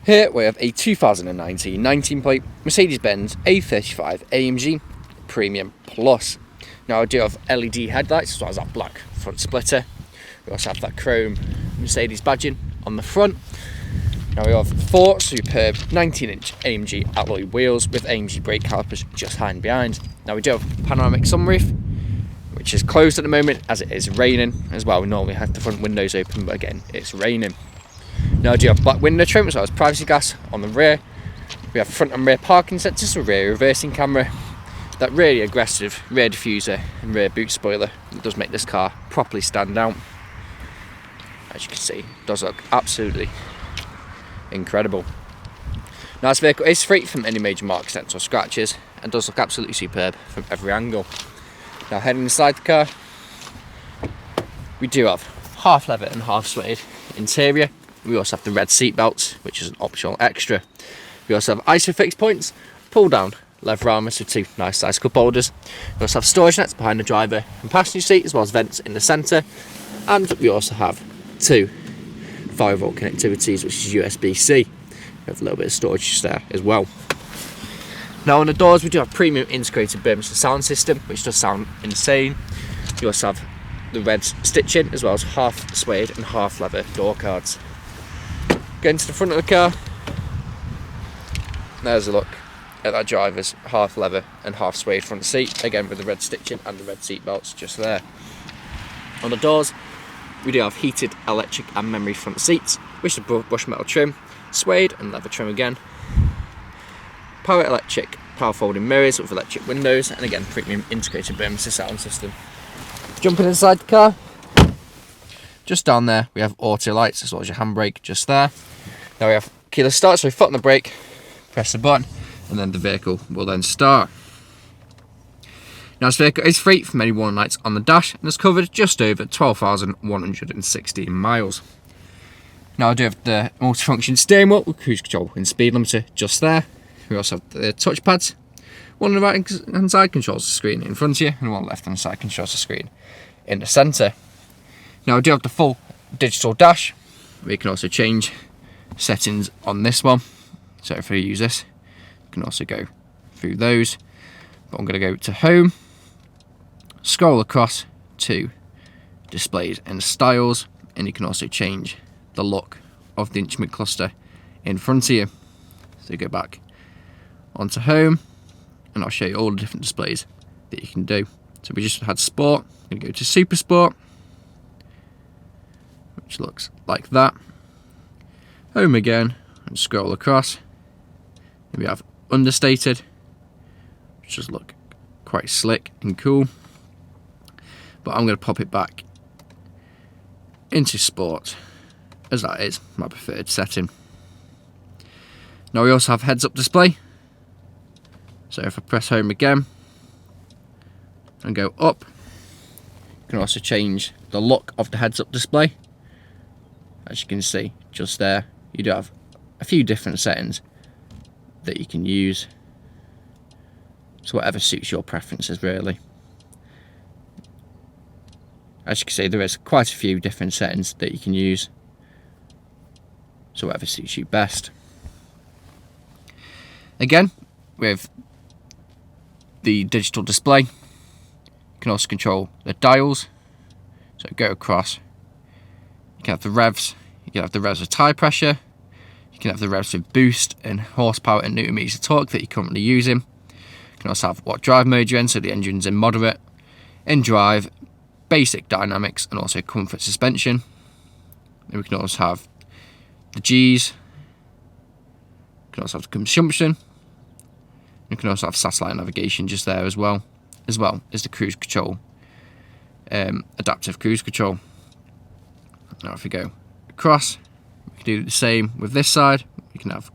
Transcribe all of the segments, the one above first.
Here we have a 2019 19-plate Mercedes-Benz A35 AMG Premium Plus. Now I do have LED headlights as well as that black front splitter. We also have that chrome Mercedes badging on the front. Now we have 4 superb 19-inch AMG alloy wheels with AMG brake calipers just behind. Now we do have panoramic sunroof, which is closed at the moment as it is raining as well. We normally have the front windows open, but again it's raining. Now I do have black window trim as well as privacy glass on the rear. We have front and rear parking sensors, a rear reversing camera, that really aggressive rear diffuser and rear boot spoiler that does make this car properly stand out. As you can see, it does look absolutely incredible. Now this vehicle is free from any major mark dents or scratches and does look absolutely superb from every angle. Now heading inside the car, we do have half leather and half suede interior. We also have the red seat belts, which is an optional extra. We also have ISOFIX points, pull down leather armour, with 2 nice size cup holders. We also have storage nets behind the driver and passenger seat, as well as vents in the centre. And we also have 2 5-volt connectivities, which is USB-C. We have a little bit of storage there as well. Now on the doors, we do have premium integrated Birmingham sound system, which does sound insane. We also have the red stitching, as well as half suede and half leather door cards. Going to the front of the car, there's a look at that driver's half leather and half suede front seat, again with the red stitching and the red seat belts just there. On the doors, we do have heated electric and memory front seats, which is brushed metal trim, suede and leather trim again. Power electric, power folding mirrors with electric windows, and again premium integrated Birmingham sound system. Jumping inside the car, just down there we have auto lights as well as your handbrake just there. Now we have keyless start, so we foot on the brake, press the button, and then the vehicle will then start. Now this vehicle is free from any warning lights on the dash and has covered just over 12,116 miles. Now I do have the multifunction steering wheel with cruise control and speed limiter just there. We also have the touch pads. One on the right hand side controls the screen in front of you, and one on the left hand side controls the screen in the centre. Now I do have the full digital dash. We can also change settings on this one. So if I use this, you can also go through those. But I'm going to go to home, scroll across to displays and styles, and you can also change the look of the instrument cluster in front of you. So go back onto home, and I'll show you all the different displays that you can do. So we just had sport, I'm going to go to super sport, which looks like that. Home again, and scroll across. Here we have understated, which does look quite slick and cool. But I'm going to pop it back into sport, as that is my preferred setting. Now we also have heads up display. So if I press home again and go up, you can also change the look of the heads up display. As you can see just there, you do have a few different settings that you can use. So whatever suits your preferences really. As you can see, there is quite a few different settings that you can use. So whatever suits you best. Again, with the digital display, you can also control the dials. So go across, you can have the revs, you can have the revs with tyre pressure, you can have the revs with boost and horsepower and newton meters of torque that you're currently using. You can also have what drive mode you're in, so the engine's in moderate, in drive, basic dynamics, and also comfort suspension. Then we can also have the G's, you can also have the consumption, you can also have satellite navigation just there as well as the cruise control, adaptive cruise control. Now if we go across, we can do the same with this side. We can have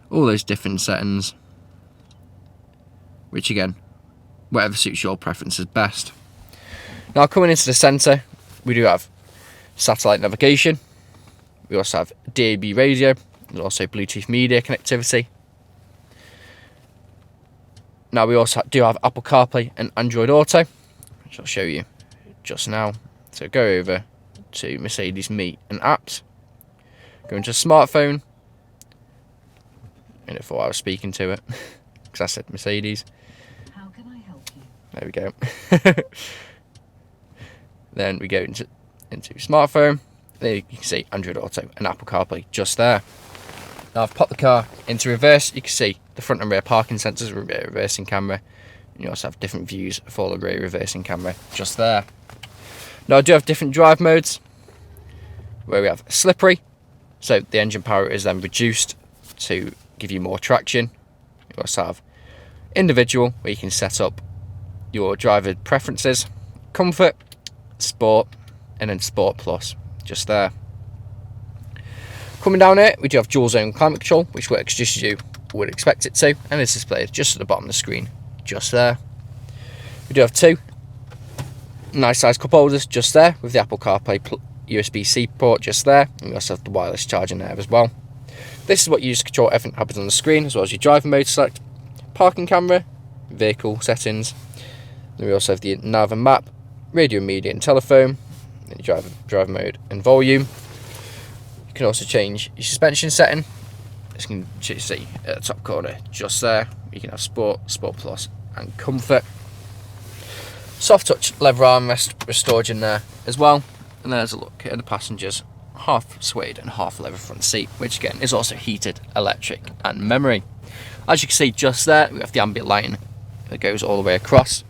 all those different settings, which again, whatever suits your preferences best. Now coming into the centre, we do have satellite navigation. We also have DAB radio, and also Bluetooth media connectivity. Now we also do have Apple CarPlay and Android Auto, which I'll show you just now. So go over to Mercedes Me and apps, go into smartphone, and I thought I was speaking to it because I said Mercedes. How can I help you? There we go. Then we go into smartphone. There you can see Android Auto and Apple CarPlay just there. Now I've popped the car into reverse. You can see the front and rear parking sensors, rear reversing camera. And you also have different views for the rear reversing camera just there. Now I do have different drive modes, where we have slippery, so the engine power is then reduced to give you more traction. You also have individual, where you can set up your driver preferences, comfort, sport, and then sport plus just there. Coming down here, we do have dual zone climate control, which works just as you would expect it to, and is displayed just at the bottom of the screen just there. We do have two nice size cup holders just there, with the Apple CarPlay USB-C port just there, and we also have the wireless charging there as well. This is what you use to control everything that happens on the screen, as well as your driver mode select, parking camera, vehicle settings. Then we also have the nav and map, radio, media and telephone, and your driver mode and volume. You can also change your suspension setting, as you can see at the top corner just there. You can have sport, sport plus and comfort. Soft touch leather armrest restored in there as well. And there's a look at the passengers, half suede and half leather front seat, which again is also heated, electric and memory. As you can see just there, we have the ambient lighting that goes all the way across.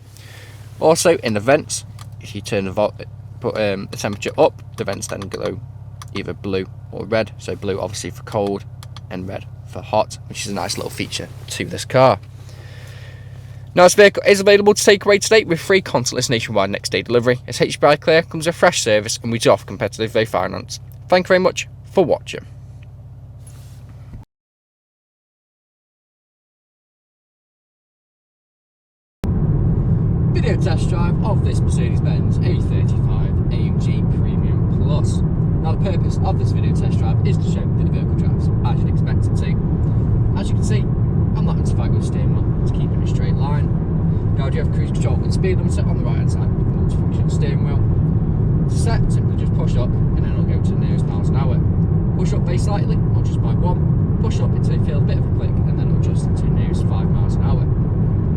Also in the vents, if you turn the temperature up, the vents then glow either blue or red. So blue obviously for cold and red for hot, which is a nice little feature to this car. Now this vehicle is available to take away today with free contactless nationwide next day delivery. It's HPI clear, comes with fresh service, and we do offer competitive finance. Thank you very much for watching. Video test drive of this Mercedes-Benz A35 AMG Premium Plus. Now the purpose of this video test drive is to show that the vehicle drives as you'd expect it to. As you can see, I'm not having to fight with the steering wheel, it's keeping a straight line. Now I do have cruise control and speed limiter on the right hand side with the multifunction steering wheel. To set, simply just push up and then it'll go to the nearest miles an hour. Push up very slightly, or just by one. Push up until you feel a bit of a click and then it'll adjust to the nearest 5 miles an hour.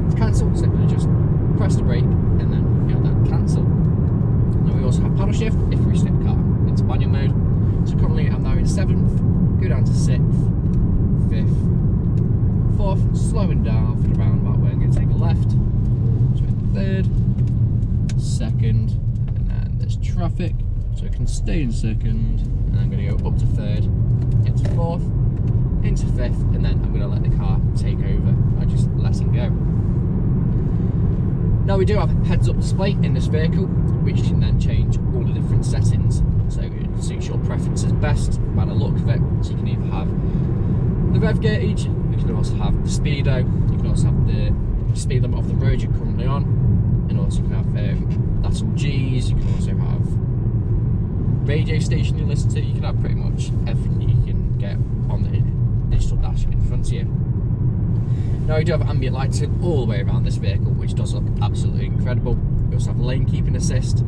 To cancel, simply just press the brake and then feel that cancel. Now we also have paddle shift if we stick the car into manual mode. So currently I'm now in 7th, go down to 6th, 5th, 4th, slowing down for the roundabout where I'm going to take a left. So in 3rd, 2nd, and then there's traffic. So I can stay in 2nd, and I'm going to go up to 3rd, into 4th, into 5th, and then I'm going to let the car take over by just letting go. Now we do have a heads-up display in this vehicle, which can then change all the different settings, so it suits your preferences best by the look of it. So you can either have the rev gauge, you can also have the speedo, you can also have the speed limit of the road you're currently on, and also you can have lateral G's, you can also have radio station you listen to, you can have pretty much everything you can get on the digital dash in front of you. Now we do have ambient lighting all the way around this vehicle, which does look absolutely incredible. We also have lane keeping assist.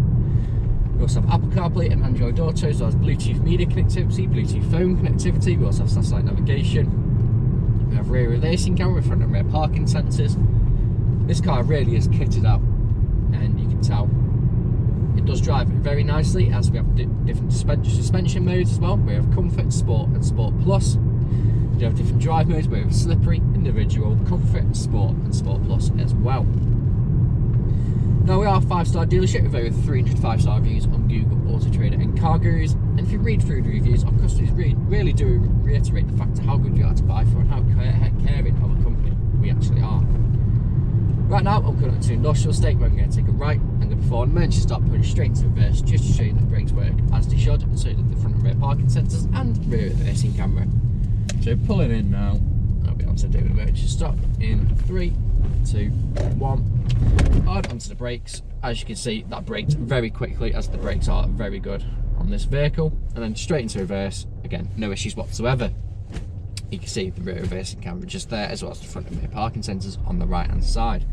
We also have Apple CarPlay and Android Auto, as well as Bluetooth media connectivity, Bluetooth phone connectivity. We also have satellite navigation. We have rear reversing camera, front and rear parking sensors. This car really is kitted out, and you can tell it does drive very nicely, as we have different suspension modes as well. We have Comfort, Sport and Sport Plus. We have different drive modes, we have Slippery, Individual, Comfort, Sport and Sport Plus as well. Now we are a 5-star dealership with over 300 5-star reviews on Google, Autotrader and Car Gurus, and if you read through the reviews, our customers really do reiterate the fact of how good we are to buy for and how caring of a company we actually are. Right now I'm coming up to Industrial Estate where I'm going to take a right. I'm going to before the emergency stop, put it straight into reverse just to show you that the brakes work as they should, and so that the front and rear parking sensors and rear reversing camera. So pulling in now, I'll be able to do an emergency stop in 3, 2, 1. Hard onto the brakes. As you can see, that braked very quickly, as the brakes are very good on this vehicle. And then straight into reverse. Again, no issues whatsoever. You can see the rear reversing camera just there, as well as the front and rear parking sensors on the right hand side.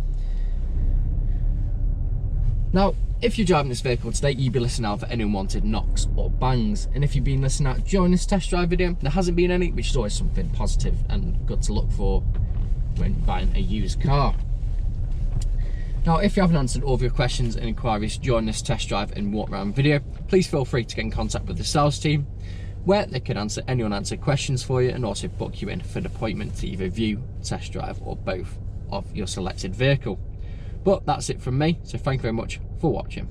Now, if you're driving this vehicle today, you'd be listening out for any unwanted knocks or bangs. And if you've been listening out during this test drive video, there hasn't been any, which is always something positive and good to look for when buying a used car. Now, if you haven't answered all of your questions and inquiries during this test drive and walk around video, please feel free to get in contact with the sales team, where they can answer any unanswered questions for you and also book you in for an appointment to either view, test drive or both of your selected vehicle. But that's it from me, so thank you very much for watching.